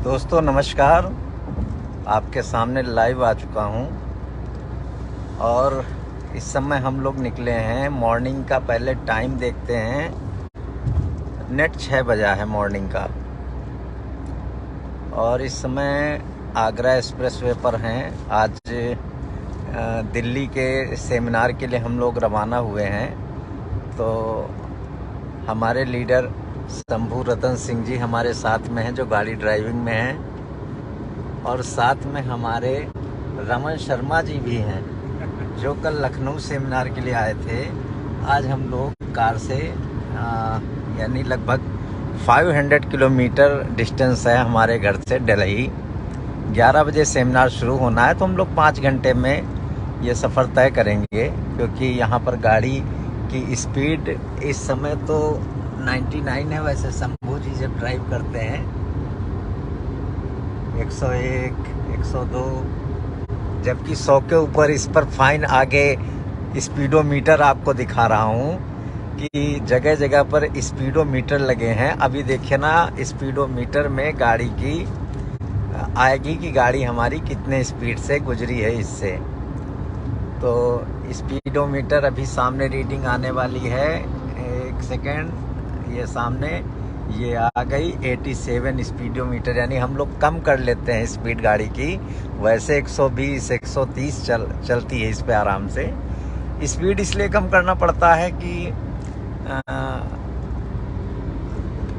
दोस्तों नमस्कार। आपके सामने लाइव आ चुका हूं और इस समय हम लोग निकले हैं मॉर्निंग का। पहले टाइम देखते हैं, नेट 6 बजा है मॉर्निंग का और इस समय आगरा एक्सप्रेसवे पर हैं। आज दिल्ली के सेमिनार के लिए हम लोग रवाना हुए हैं। तो हमारे लीडर शंभू रतन सिंह जी हमारे साथ में हैं, जो गाड़ी ड्राइविंग में हैं, और साथ में हमारे रमन शर्मा जी भी हैं, जो कल लखनऊ सेमिनार के लिए आए थे। आज हम लोग कार से यानी लगभग 500 किलोमीटर डिस्टेंस है हमारे घर से दिल्ली। 11 बजे सेमिनार शुरू होना है, तो हम लोग 5 घंटे में ये सफ़र तय करेंगे, क्योंकि यहाँ पर गाड़ी की स्पीड इस समय तो 99 है। वैसे शंभू जी जब ड्राइव करते हैं 101, 102, जबकि 100 के ऊपर इस पर फाइन। आगे स्पीडोमीटर आपको दिखा रहा हूँ कि जगह जगह पर स्पीडोमीटर लगे हैं। अभी देखिए ना, स्पीडोमीटर में गाड़ी की आएगी कि गाड़ी हमारी कितने स्पीड से गुजरी है इससे। तो स्पीडोमीटर अभी सामने रीडिंग आने वाली है। एक सेकेंड, ये सामने ये आ गई 87 स्पीडोमीटर, यानी हम लोग कम कर लेते हैं स्पीड गाड़ी की। वैसे 120, 130 चलती है इस पे आराम से। स्पीड इसलिए कम करना पड़ता है कि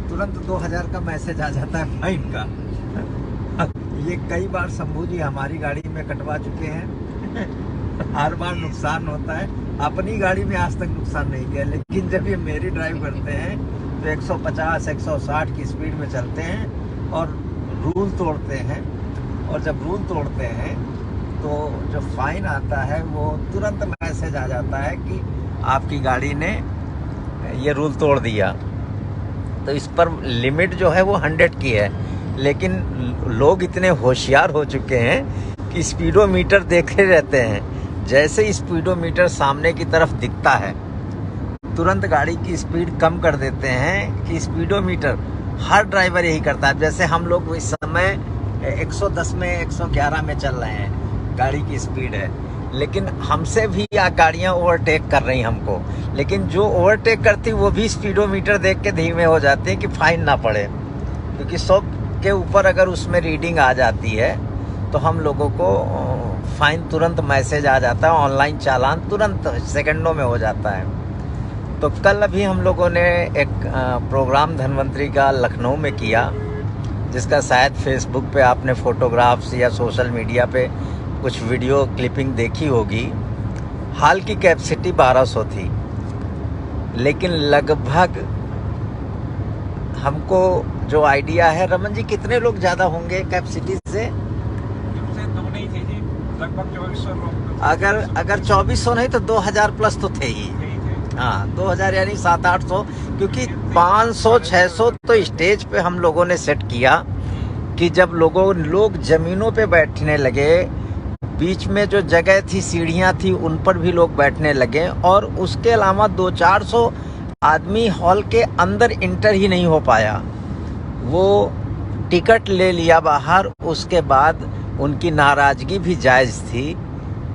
तुरंत 2000 का मैसेज आ जाता है फाइन का। ये कई बार शंभू जी हमारी गाड़ी में कटवा चुके हैं। हर बार नुकसान होता है। अपनी गाड़ी में आज तक नुकसान नहीं किया, लेकिन जब ये मेरी ड्राइव करते हैं तो 150, 160 की स्पीड में चलते हैं और रूल तोड़ते हैं। और जब रूल तोड़ते हैं तो जो फाइन आता है वो तुरंत मैसेज आ जाता है कि आपकी गाड़ी ने ये रूल तोड़ दिया। तो इस पर लिमिट जो है वो 100 की है, लेकिन लोग इतने होशियार हो चुके हैं कि स्पीडोमीटर देखे रहते हैं। जैसे स्पीडोमीटर सामने की तरफ दिखता है, तुरंत गाड़ी की स्पीड कम कर देते हैं कि स्पीडोमीटर, हर ड्राइवर यही करता है। जैसे हम लोग इस समय 110 में 111 में चल रहे हैं, गाड़ी की स्पीड है, लेकिन हमसे भी गाड़ियां ओवरटेक कर रही हमको। लेकिन जो ओवरटेक करती वो भी स्पीडोमीटर देख के धीमे हो जाते हैं कि फाइन ना पड़े, क्योंकि 100 के ऊपर अगर उसमें रीडिंग आ जाती है तो हम लोगों को फाइन तुरंत मैसेज आ जाता है। ऑनलाइन चालान तुरंत सेकंडों में हो जाता है। तो कल अभी हम लोगों ने एक प्रोग्राम धन्वंतरी का लखनऊ में किया, जिसका शायद फेसबुक पे आपने फोटोग्राफ्स या सोशल मीडिया पे कुछ वीडियो क्लिपिंग देखी होगी। हाल की कैपेसिटी 1200 थी, लेकिन लगभग हमको जो आइडिया है, रमन जी कितने लोग ज़्यादा होंगे कैपेसिटी से? नहीं थे जी, लगभग 2400 लोग। अगर 2400 नहीं तो 2000 प्लस तो थे ही। हाँ, 2000 यानी 700-800, क्योंकि 500-600 तो स्टेज पे हम लोगों ने सेट किया कि जब लोग जमीनों पे बैठने लगे, बीच में जो जगह थी, सीढ़ियाँ थी, उन पर भी लोग बैठने लगे। और उसके अलावा 200-400 आदमी हॉल के अंदर इंटर ही नहीं हो पाया। वो टिकट ले लिया बाहर। उसके बाद उनकी नाराज़गी भी जायज़ थी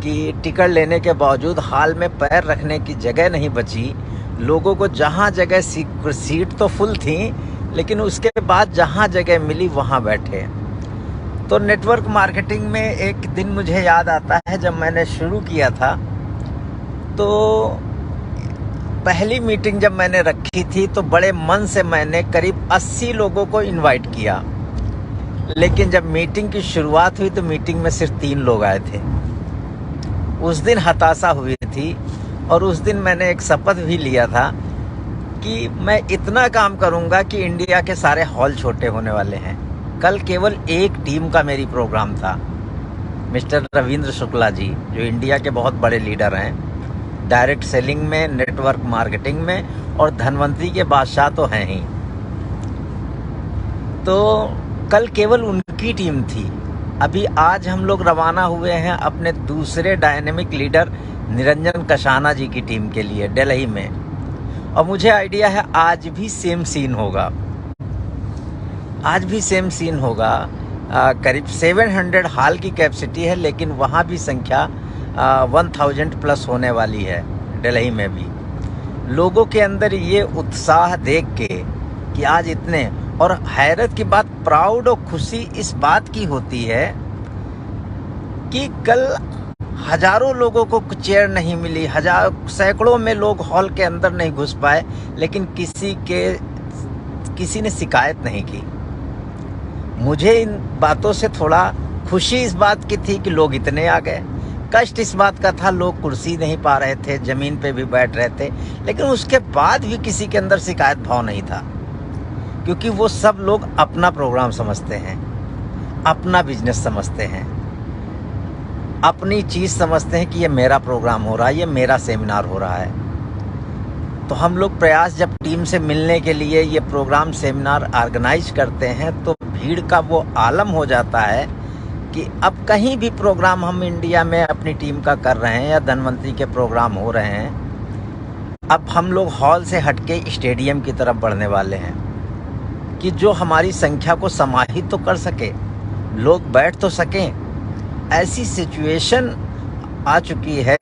कि टिकट लेने के बावजूद हॉल में पैर रखने की जगह नहीं बची। लोगों को जहाँ जगह, सीट तो फुल थी, लेकिन उसके बाद जहाँ जगह मिली वहाँ बैठे। तो नेटवर्क मार्केटिंग में एक दिन मुझे याद आता है, जब मैंने शुरू किया था तो पहली मीटिंग जब मैंने रखी थी तो बड़े मन से मैंने करीब 80 लोगों को इनवाइट किया। लेकिन जब मीटिंग की शुरुआत हुई तो मीटिंग में सिर्फ 3 लोग आए थे। उस दिन हताशा हुई थी और उस दिन मैंने एक शपथ भी लिया था कि मैं इतना काम करूंगा कि इंडिया के सारे हॉल छोटे होने वाले हैं। कल केवल एक टीम का मेरी प्रोग्राम था, मिस्टर रविंद्र शुक्ला जी, जो इंडिया के बहुत बड़े लीडर हैं डायरेक्ट सेलिंग में, नेटवर्क मार्केटिंग में, और धन्वंतरी के बादशाह तो हैं ही। तो कल केवल उनकी टीम थी। अभी आज हम लोग रवाना हुए हैं अपने दूसरे डायनेमिक लीडर निरंजन कशाना जी की टीम के लिए दिल्ली में, और मुझे आइडिया है आज भी सेम सीन होगा। आज भी सेम सीन होगा करीब 700 हॉल की कैपेसिटी है, लेकिन वहाँ भी संख्या 1000 प्लस होने वाली है दिल्ली में भी। लोगों के अंदर ये उत्साह देख के कि आज इतने, और हैरत की बात, प्राउड और खुशी इस बात की होती है कि कल हजारों लोगों को चेयर नहीं मिली, सैकड़ों में लोग हॉल के अंदर नहीं घुस पाए, लेकिन किसी ने शिकायत नहीं की। मुझे इन बातों से थोड़ा खुशी इस बात की थी कि लोग इतने आ गए। कष्ट इस बात का था लोग कुर्सी नहीं पा रहे थे, जमीन पे भी बैठ रहे थे, लेकिन उसके बाद भी किसी के अंदर शिकायत भाव नहीं था, क्योंकि वो सब लोग अपना प्रोग्राम समझते हैं, अपना बिजनेस समझते हैं, अपनी चीज़ समझते हैं कि ये मेरा प्रोग्राम हो रहा है, ये मेरा सेमिनार हो रहा है। तो हम लोग प्रयास जब टीम से मिलने के लिए ये प्रोग्राम सेमिनार ऑर्गेनाइज करते हैं तो भीड़ का वो आलम हो जाता है कि अब कहीं भी प्रोग्राम हम इंडिया में अपनी टीम का कर रहे हैं या धनवंतरी के प्रोग्राम हो रहे हैं, अब हम लोग हॉल से हटके स्टेडियम की तरफ बढ़ने वाले हैं कि जो हमारी संख्या को समाहित तो कर सके, लोग बैठ तो सकें। ऐसी सिचुएशन आ चुकी है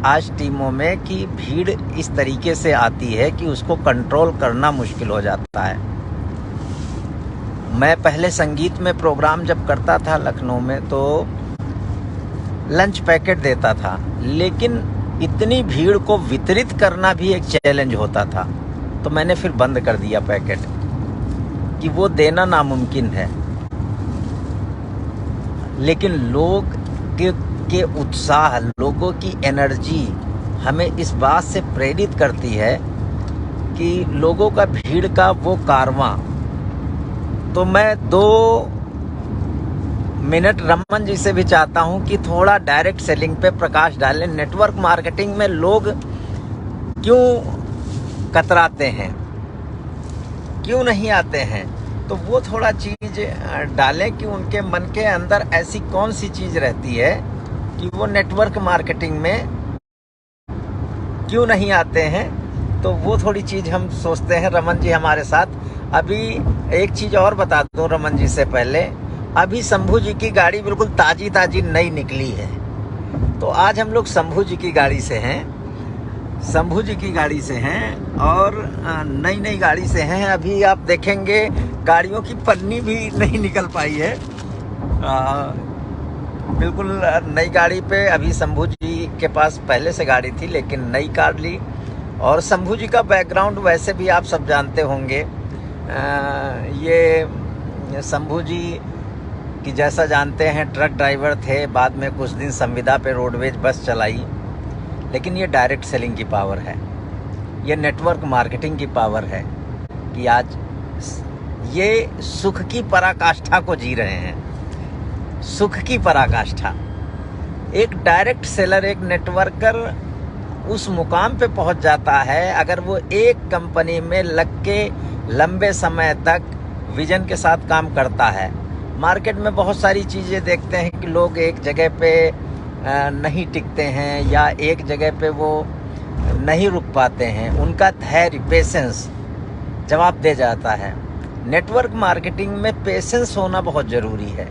आज टीमों में कि भीड़ इस तरीके से आती है कि उसको कंट्रोल करना मुश्किल हो जाता है। मैं पहले संगीत में प्रोग्राम जब करता था लखनऊ में तो लंच पैकेट देता था, लेकिन इतनी भीड़ को वितरित करना भी एक चैलेंज होता था, तो मैंने फिर बंद कर दिया पैकेट कि वो देना नामुमकिन है। लेकिन लोग के उत्साह, लोगों की एनर्जी हमें इस बात से प्रेरित करती है कि लोगों का भीड़ का वो कारवां। तो मैं 2 मिनट रमन जी से भी चाहता हूं कि थोड़ा डायरेक्ट सेलिंग पे प्रकाश डालें। नेटवर्क मार्केटिंग में लोग क्यों कतराते हैं, क्यों नहीं आते हैं, तो वो थोड़ा चीज़ डालें कि उनके मन के अंदर ऐसी कौन सी चीज़ रहती है कि वो नेटवर्क मार्केटिंग में क्यों नहीं आते हैं। तो वो थोड़ी चीज़ हम सोचते हैं। रमन जी हमारे साथ, अभी एक चीज़ और बता दूं रमन जी से पहले, अभी शंभू जी की गाड़ी बिल्कुल ताज़ी नई निकली है। तो आज हम लोग शंभू जी की गाड़ी से हैं और नई गाड़ी से हैं। अभी आप देखेंगे गाड़ियों की पन्नी भी नहीं निकल पाई है, बिल्कुल नई गाड़ी पे। अभी शंभू जी के पास पहले से गाड़ी थी लेकिन नई कार ली। और शंभू जी का बैकग्राउंड वैसे भी आप सब जानते होंगे। ये शंभू जी की जैसा जानते हैं ट्रक ड्राइवर थे, बाद में कुछ दिन संविदा पे रोडवेज बस चलाई। लेकिन ये डायरेक्ट सेलिंग की पावर है, ये नेटवर्क मार्केटिंग की पावर है कि आज ये सुख की पराकाष्ठा को जी रहे हैं। सुख की पराकाष्ठा। एक डायरेक्ट सेलर, एक नेटवर्कर उस मुकाम पे पहुंच जाता है अगर वो एक कंपनी में लग के लंबे समय तक विजन के साथ काम करता है। मार्केट में बहुत सारी चीज़ें देखते हैं कि लोग एक जगह पे नहीं टिकते हैं या एक जगह पे वो नहीं रुक पाते हैं। उनका धैर्य, पेशेंस जवाब दे जाता है। नेटवर्क मार्केटिंग में पेशेंस होना बहुत ज़रूरी है,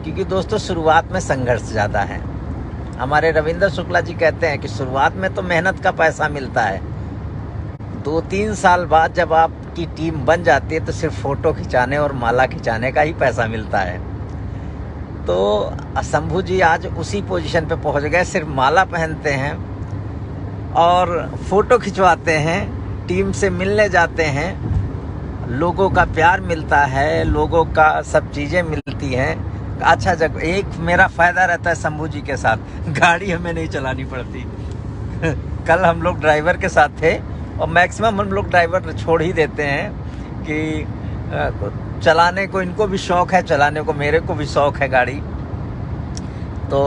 क्योंकि दोस्तों शुरुआत में संघर्ष ज़्यादा है। हमारे रविंद्र शुक्ला जी कहते हैं कि शुरुआत में तो मेहनत का पैसा मिलता है, 2-3 साल बाद जब आपकी टीम बन जाती है तो सिर्फ फ़ोटो खिंचाने और माला खिंचाने का ही पैसा मिलता है। तो शंभू जी आज उसी पोजीशन पे पहुंच गए, सिर्फ माला पहनते हैं और फ़ोटो खिंचवाते हैं, टीम से मिलने जाते हैं, लोगों का प्यार मिलता है, लोगों का सब चीज़ें मिलती हैं। अच्छा, जब एक मेरा फ़ायदा रहता है शंभू जी के साथ, गाड़ी हमें नहीं चलानी पड़ती। कल हम लोग ड्राइवर के साथ थे और मैक्सिमम हम लोग ड्राइवर छोड़ ही देते हैं कि चलाने को इनको भी शौक़ है, चलाने को मेरे को भी शौक़ है गाड़ी, तो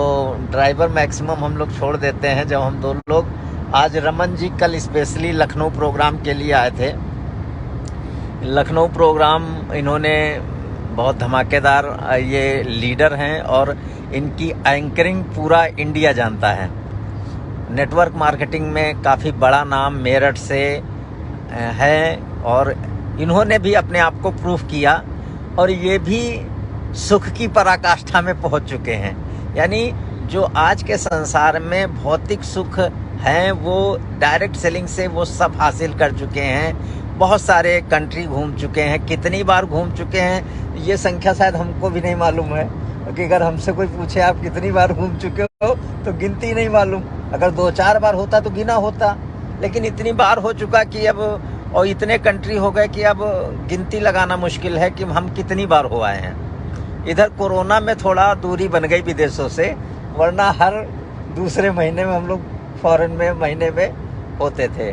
ड्राइवर मैक्सिमम हम लोग छोड़ देते हैं जब हम 2 लोग। आज रमन जी कल स्पेशली लखनऊ प्रोग्राम के लिए आए थे। लखनऊ प्रोग्राम इन्होंने बहुत धमाकेदार, ये लीडर हैं और इनकी एंकरिंग पूरा इंडिया जानता है। नेटवर्क मार्केटिंग में काफ़ी बड़ा नाम मेरठ से है और इन्होंने भी अपने आप को प्रूफ किया। और ये भी सुख की पराकाष्ठा में पहुंच चुके हैं। यानी जो आज के संसार में भौतिक सुख हैं वो डायरेक्ट सेलिंग से वो सब हासिल कर चुके हैं। बहुत सारे कंट्री घूम चुके हैं, कितनी बार घूम चुके हैं ये संख्या शायद हमको भी नहीं मालूम है, कि अगर हमसे कोई पूछे आप कितनी बार घूम चुके हो तो गिनती नहीं मालूम। अगर 2-4 बार होता तो गिना होता, लेकिन इतनी बार हो चुका कि अब, और इतने कंट्री हो गए कि अब गिनती लगाना मुश्किल है कि हम कितनी बार हो आए हैं। इधर कोरोना में थोड़ा दूरी बन गई विदेशों से, वरना हर दूसरे महीने में हम लोग फॉरेन में महीने में होते थे।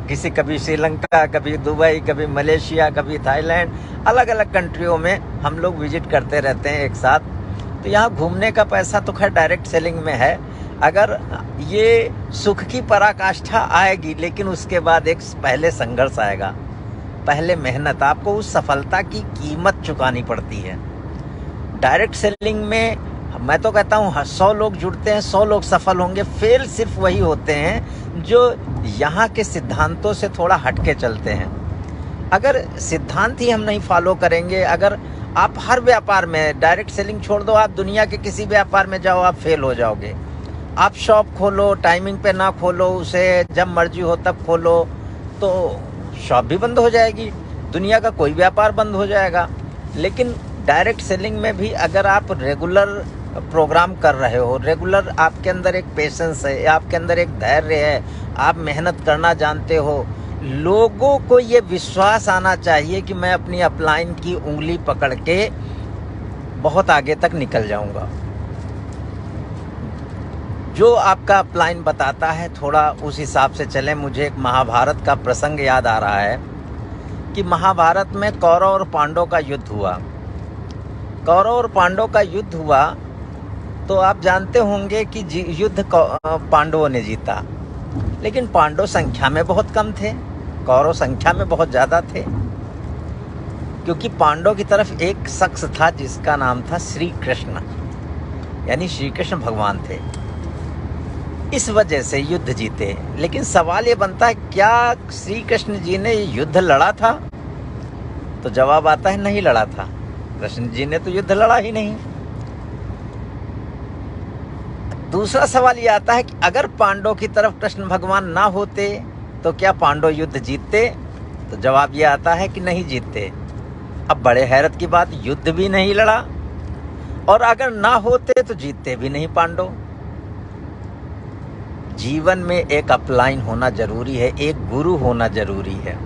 किसी कभी श्रीलंका, कभी दुबई, कभी मलेशिया, कभी थाईलैंड, अलग अलग कंट्रियों में हम लोग विजिट करते रहते हैं एक साथ। तो यहाँ घूमने का पैसा तो खैर डायरेक्ट सेलिंग में है। अगर ये सुख की पराकाष्ठा आएगी, लेकिन उसके बाद एक पहले संघर्ष आएगा, पहले मेहनत, आपको उस सफलता की कीमत चुकानी पड़ती है। डायरेक्ट सेलिंग में मैं तो कहता हूँ 100 लोग जुड़ते हैं, 100 लोग सफल होंगे। फेल सिर्फ वही होते हैं जो यहाँ के सिद्धांतों से थोड़ा हटके चलते हैं। अगर सिद्धांत ही हम नहीं फॉलो करेंगे, अगर आप हर व्यापार में, डायरेक्ट सेलिंग छोड़ दो, आप दुनिया के किसी व्यापार में जाओ, आप फेल हो जाओगे। आप शॉप खोलो, टाइमिंग पे ना खोलो उसे, जब मर्जी हो तब खोलो, तो शॉप भी बंद हो जाएगी, दुनिया का कोई व्यापार बंद हो जाएगा। लेकिन डायरेक्ट सेलिंग में भी अगर आप रेगुलर प्रोग्राम कर रहे हो, रेगुलर आपके अंदर एक पेशेंस है, आपके अंदर एक धैर्य है, आप मेहनत करना जानते हो, लोगों को ये विश्वास आना चाहिए कि मैं अपनी अपलाइन की उंगली पकड़ के बहुत आगे तक निकल जाऊंगा। जो आपका अपलाइन बताता है थोड़ा उस हिसाब से चलें। मुझे एक महाभारत का प्रसंग याद आ रहा है कि महाभारत में कौरव और पांडव का युद्ध हुआ। कौरव और पांडव का युद्ध हुआ तो आप जानते होंगे कि युद्ध पांडवों ने जीता, लेकिन पांडव संख्या में बहुत कम थे, कौरव संख्या में बहुत ज़्यादा थे, क्योंकि पांडव की तरफ एक शख्स था जिसका नाम था श्री कृष्ण, यानी श्री कृष्ण भगवान थे। इस वजह से युद्ध जीते। लेकिन सवाल ये बनता है, क्या श्री कृष्ण जी ने युद्ध लड़ा था? तो जवाब आता है नहीं लड़ा था। कृष्ण जी ने तो युद्ध लड़ा ही नहीं। दूसरा सवाल ये आता है कि अगर पांडव की तरफ कृष्ण भगवान ना होते तो क्या पांडव युद्ध जीतते? तो जवाब ये आता है कि नहीं जीतते। अब बड़े हैरत की बात, युद्ध भी नहीं लड़ा और अगर ना होते तो जीतते भी नहीं पांडव। जीवन में एक अपलाइन होना जरूरी है, एक गुरु होना जरूरी है।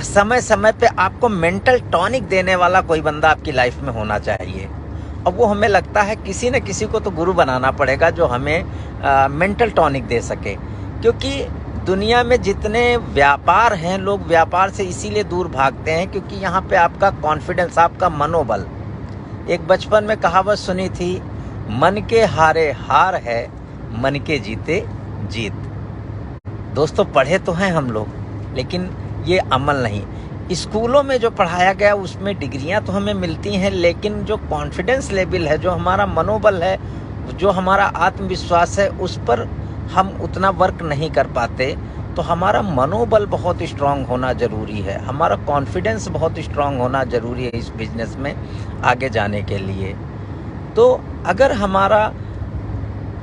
समय समय पे आपको मेंटल टॉनिक देने वाला कोई बंदा आपकी लाइफ में होना चाहिए। अब वो हमें लगता है किसी न किसी को तो गुरु बनाना पड़ेगा जो हमें मेंटल टॉनिक दे सके, क्योंकि दुनिया में जितने व्यापार हैं, लोग व्यापार से इसीलिए दूर भागते हैं क्योंकि यहाँ पे आपका कॉन्फिडेंस, आपका मनोबल। एक बचपन में कहावत सुनी थी, मन के हारे हार है, मन के जीते जीत। दोस्तों, पढ़े तो हैं हम लोग, लेकिन ये अमल नहीं। स्कूलों में जो पढ़ाया गया उसमें डिग्रियां तो हमें मिलती हैं, लेकिन जो कॉन्फिडेंस लेवल है, जो हमारा मनोबल है, जो हमारा आत्मविश्वास है, उस पर हम उतना वर्क नहीं कर पाते। तो हमारा मनोबल बहुत स्ट्रांग होना ज़रूरी है, हमारा कॉन्फिडेंस बहुत स्ट्रांग होना ज़रूरी है इस बिजनेस में आगे जाने के लिए। तो अगर हमारा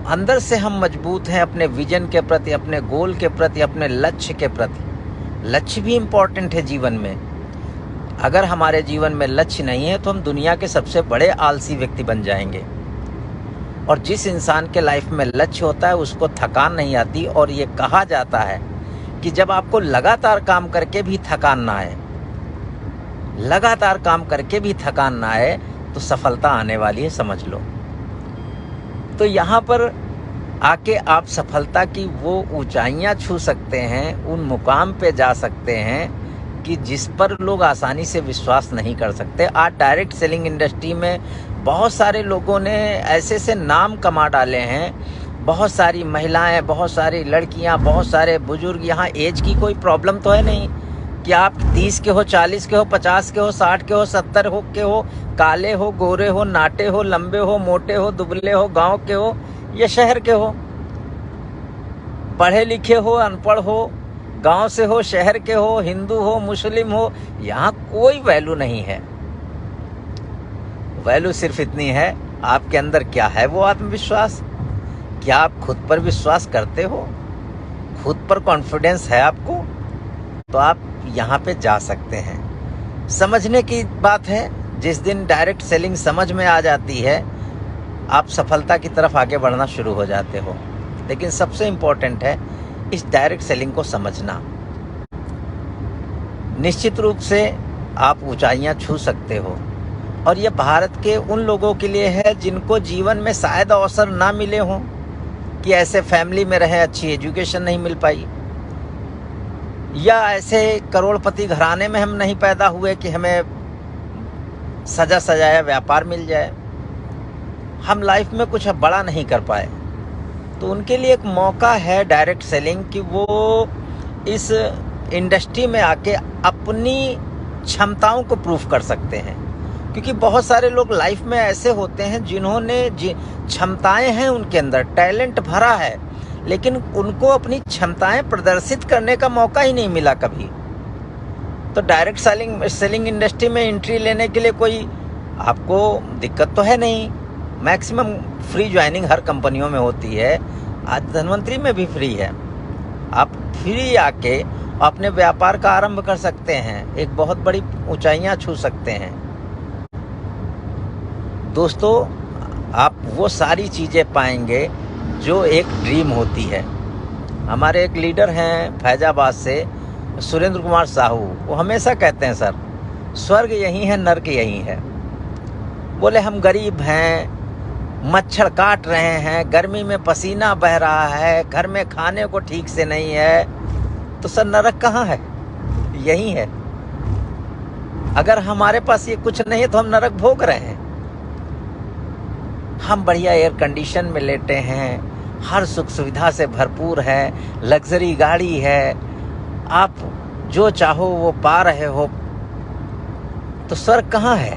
अंदर से हम मजबूत हैं अपने विजन के प्रति, अपने गोल के प्रति, अपने लक्ष्य के प्रति, लक्ष्य भी इम्पोर्टेंट है जीवन में। अगर हमारे जीवन में लक्ष्य नहीं है तो हम दुनिया के सबसे बड़े आलसी व्यक्ति बन जाएंगे। और जिस इंसान के लाइफ में लक्ष्य होता है उसको थकान नहीं आती। और ये कहा जाता है कि जब आपको लगातार काम करके भी थकान ना आए, लगातार काम करके भी थकान ना आए, तो सफलता आने वाली है, समझ लो। तो यहाँ पर आके आप सफलता की वो ऊंचाइयाँ छू सकते हैं, उन मुकाम पे जा सकते हैं कि जिस पर लोग आसानी से विश्वास नहीं कर सकते। आज डायरेक्ट सेलिंग इंडस्ट्री में बहुत सारे लोगों ने ऐसे से नाम कमा डाले हैं। बहुत सारी महिलाएं, बहुत सारी लड़कियां, बहुत सारे बुजुर्ग। यहाँ एज की कोई प्रॉब्लम तो है नहीं कि आप 30 के हो, 40 के हो, 50 के हो, 60 के हो, 70 हो के हो, काले हो, गोरे हो, नाटे हो, लंबे हो, मोटे हो, दुबले हो, गांव के हो या शहर के हो, पढ़े लिखे हो, अनपढ़ हो, गांव से हो, शहर के हो, हिंदू हो, मुस्लिम हो, यहाँ कोई वैल्यू नहीं है। वैल्यू सिर्फ इतनी है, आपके अंदर क्या है वो आत्मविश्वास। क्या आप खुद पर विश्वास करते हो, खुद पर कॉन्फिडेंस है आपको, तो आप यहाँ पे जा सकते हैं। समझने की बात है, जिस दिन डायरेक्ट सेलिंग समझ में आ जाती है, आप सफलता की तरफ आगे बढ़ना शुरू हो जाते हो। लेकिन सबसे इम्पोर्टेंट है इस डायरेक्ट सेलिंग को समझना। निश्चित रूप से आप ऊंचाइयां छू सकते हो, और ये भारत के उन लोगों के लिए है जिनको जीवन में शायद अवसर ना मिले हों, कि ऐसे फैमिली में रहे, अच्छी एजुकेशन नहीं मिल पाई, या ऐसे करोड़पति घराने में हम नहीं पैदा हुए कि हमें सजा सजाया व्यापार मिल जाए, हम लाइफ में कुछ बड़ा नहीं कर पाए। तो उनके लिए एक मौका है डायरेक्ट सेलिंग कि वो इस इंडस्ट्री में आके अपनी क्षमताओं को प्रूफ कर सकते हैं। क्योंकि बहुत सारे लोग लाइफ में ऐसे होते हैं जिन्होंने क्षमताएं हैं, उनके अंदर टैलेंट भरा है, लेकिन उनको अपनी क्षमताएं प्रदर्शित करने का मौका ही नहीं मिला कभी। तो डायरेक्ट सेलिंग इंडस्ट्री में एंट्री लेने के लिए कोई आपको दिक्कत तो है नहीं। मैक्सिमम फ्री ज्वाइनिंग हर कंपनियों में होती है, आज धन्वंतरी में भी फ्री है। आप फ्री आके अपने व्यापार का आरंभ कर सकते हैं, एक बहुत बड़ी ऊंचाइयां छू सकते हैं। दोस्तों, आप वो सारी चीज़ें पाएंगे जो एक ड्रीम होती है। हमारे एक लीडर हैं फैजाबाद से, सुरेंद्र कुमार साहू, वो हमेशा कहते हैं सर, स्वर्ग यही है, नर्क यही है। बोले हम गरीब हैं, मच्छर काट रहे हैं, गर्मी में पसीना बह रहा है, घर में खाने को ठीक से नहीं है, तो सर नरक कहाँ है? यही है। अगर हमारे पास ये कुछ नहीं है तो हम नरक भोग रहे हैं। हम बढ़िया एयर कंडीशन में लेटे हैं, हर सुख सुविधा से भरपूर है, लग्जरी गाड़ी है, आप जो चाहो वो पा रहे हो, तो स्वर्ग कहाँ है?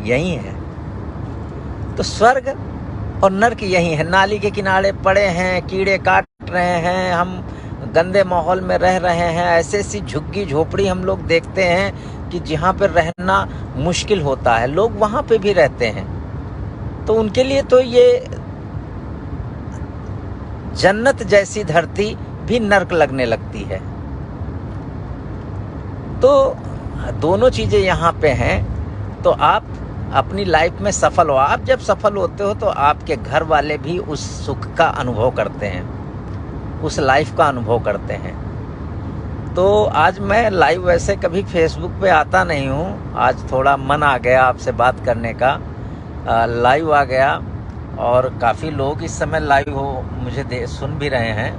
यही है। तो स्वर्ग और नर्क यही है। नाली के किनारे पड़े हैं, कीड़े काट रहे हैं, हम गंदे माहौल में रह रहे हैं, ऐसे सी झुग्गी झोपड़ी हम लोग देखते हैं कि जहाँ पर रहना मुश्किल होता है, लोग वहाँ पे भी रहते हैं। तो उनके लिए तो ये जन्नत जैसी धरती भी नर्क लगने लगती है। तो दोनों चीज़ें यहाँ पे हैं। तो आप अपनी लाइफ में सफल हो। आप जब सफल होते हो तो आपके घर वाले भी उस सुख का अनुभव करते हैं, उस लाइफ का अनुभव करते हैं। तो आज मैं लाइव वैसे कभी फेसबुक पे आता नहीं हूँ, आज थोड़ा मन आ गया आपसे बात करने का, लाइव आ गया। और काफ़ी लोग इस समय लाइव हो मुझे सुन भी रहे हैं,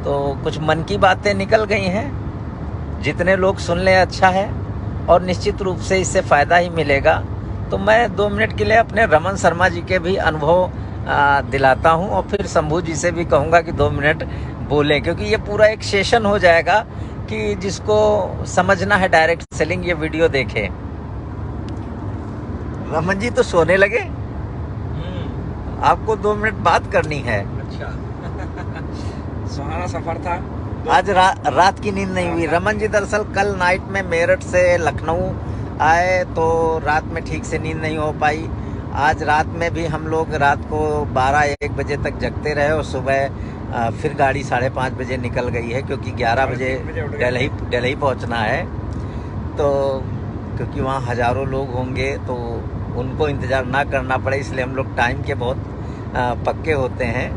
तो कुछ मन की बातें निकल गई हैं। जितने लोग सुन लें अच्छा है, और निश्चित रूप से इससे फ़ायदा ही मिलेगा। तो मैं 2 मिनट के लिए अपने रमन शर्मा जी के भी अनुभव दिलाता हूं, और फिर शंभू जी से भी कहूंगा कि 2 मिनट बोलें, क्योंकि ये पूरा एक सेशन हो जाएगा कि जिसको समझना है डायरेक्ट सेलिंग ये वीडियो देखे। रमन जी तो सोने लगे, आपको 2 मिनट बात करनी है। अच्छा सुहाना सफर था आज रात की नींद नहीं हुई। रमन जी दरअसल कल नाइट में मेरठ से लखनऊ आए, तो रात में ठीक से नींद नहीं हो पाई। आज रात में भी हम लोग रात को 12-1 बजे तक जगते रहे, और सुबह फिर गाड़ी 5:30 बजे निकल गई है, क्योंकि 11 बजे दिल्ली पहुंचना है। तो क्योंकि वहाँ हज़ारों लोग होंगे तो उनको इंतज़ार ना करना पड़े, इसलिए हम लोग टाइम के बहुत पक्के होते हैं।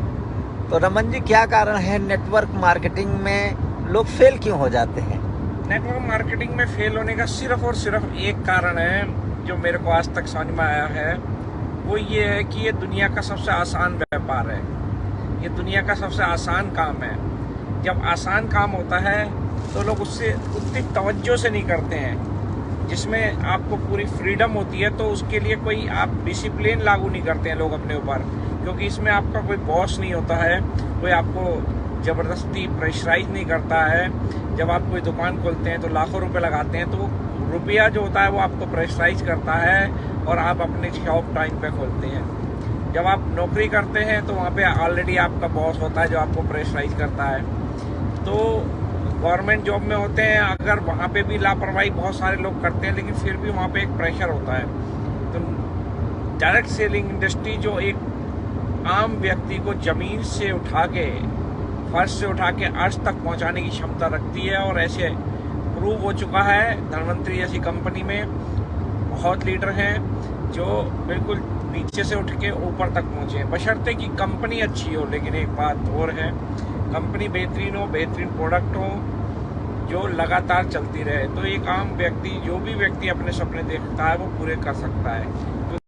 तो रमन जी, क्या कारण है नेटवर्क मार्केटिंग में लोग फेल क्यों हो जाते हैं? नेटवर्क मार्केटिंग में फेल होने का सिर्फ और सिर्फ एक कारण है, जो मेरे को आज तक समझ में आया है, वो ये है कि ये दुनिया का सबसे आसान व्यापार है, ये दुनिया का सबसे आसान काम है। जब आसान काम होता है तो लोग उससे उतनी तवज्जो से नहीं करते हैं। जिसमें आपको पूरी फ्रीडम होती है, तो उसके लिए कोई आप डिसिप्लिन लागू नहीं करते हैं लोग अपने ऊपर, क्योंकि इसमें आपका कोई बॉस नहीं होता है, कोई आपको ज़बरदस्ती प्रेशराइज नहीं करता है। जब आप कोई दुकान खोलते हैं तो लाखों रुपए लगाते हैं, तो रुपया जो होता है वो आपको प्रेशराइज करता है, और आप अपने शॉप टाइम पे खोलते हैं। जब आप नौकरी करते हैं तो वहाँ पे ऑलरेडी आपका बॉस होता है जो आपको प्रेशराइज करता है। तो गवर्नमेंट जॉब में होते हैं, अगर वहाँ पे भी लापरवाही बहुत सारे लोग करते हैं, लेकिन फिर भी वहाँ पे एक प्रेशर होता है। तो डायरेक्ट सेलिंग इंडस्ट्री जो एक आम व्यक्ति को जमीन से उठा के, फर्श से उठा के अर्श तक पहुंचाने की क्षमता रखती है। और ऐसे प्रूव हो चुका है, धनवंतरी जैसी कंपनी में बहुत लीडर हैं जो बिल्कुल नीचे से उठ के ऊपर तक पहुंचे, बशर्ते कि कंपनी अच्छी हो। लेकिन एक बात और है, कंपनी बेहतरीन हो, बेहतरीन प्रोडक्ट हो जो लगातार चलती रहे, तो एक आम व्यक्ति, जो भी व्यक्ति अपने सपने देखता है वो पूरे कर सकता है।